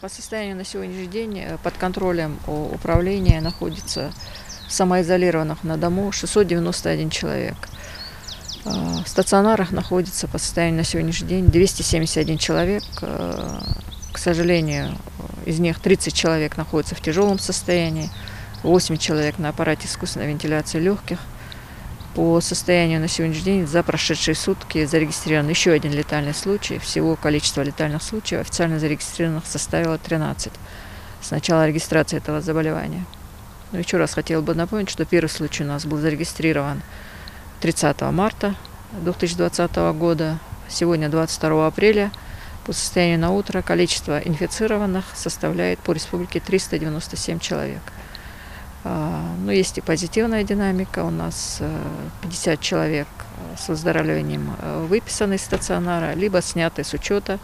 По состоянию на сегодняшний день под контролем управления находится самоизолированных на дому 691 человек. В стационарах находится по состоянию на сегодняшний день 271 человек. К сожалению, из них 30 человек находятся в тяжелом состоянии, 8 человек на аппарате искусственной вентиляции легких. По состоянию на сегодняшний день за прошедшие сутки зарегистрирован еще один летальный случай. Всего количество летальных случаев официально зарегистрированных составило 13 с начала регистрации этого заболевания. Но еще раз хотел бы напомнить, что первый случай у нас был зарегистрирован 30 марта 2020 года. Сегодня 22 апреля. По состоянию на утро количество инфицированных составляет по республике 397 человек. Но есть и позитивная динамика. У нас 50 человек с выздоровлением выписаны из стационара, либо сняты с учета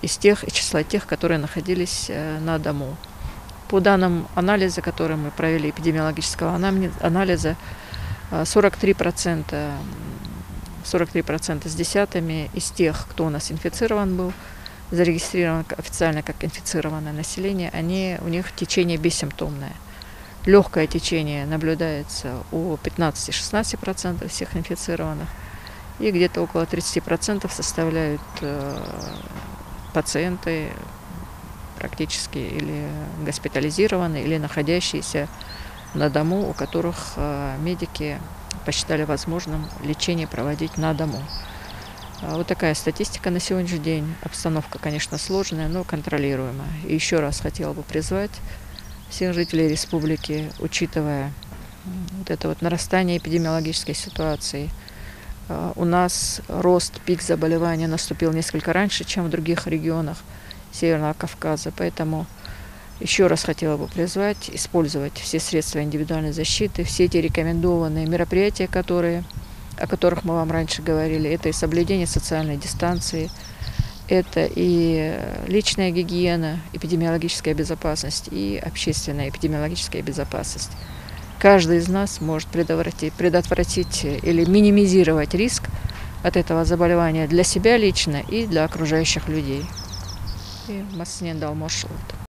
из числа тех, которые находились на дому. По данным анализа, который мы провели, эпидемиологического анализа, 43% с десятыми из тех, кто у нас инфицирован был, зарегистрирован официально как инфицированное население, у них течение бессимптомное. Легкое течение наблюдается у 15-16% всех инфицированных, и где-то около 30% составляют пациенты практически или госпитализированные, или находящиеся на дому, у которых медики посчитали возможным лечение проводить на дому. Вот такая статистика на сегодняшний день. Обстановка, конечно, сложная, но контролируемая. И еще раз хотела бы призвать всех жителей республики, учитывая вот это вот нарастание эпидемиологической ситуации. У нас пик заболевания наступил несколько раньше, чем в других регионах Северного Кавказа. Поэтому еще раз хотела бы призвать использовать все средства индивидуальной защиты, все эти рекомендованные мероприятия, о которых мы вам раньше говорили. Это и соблюдение социальной дистанции, это и личная гигиена, эпидемиологическая безопасность и общественная эпидемиологическая безопасность. Каждый из нас может предотвратить или минимизировать риск от этого заболевания для себя лично и для окружающих людей. И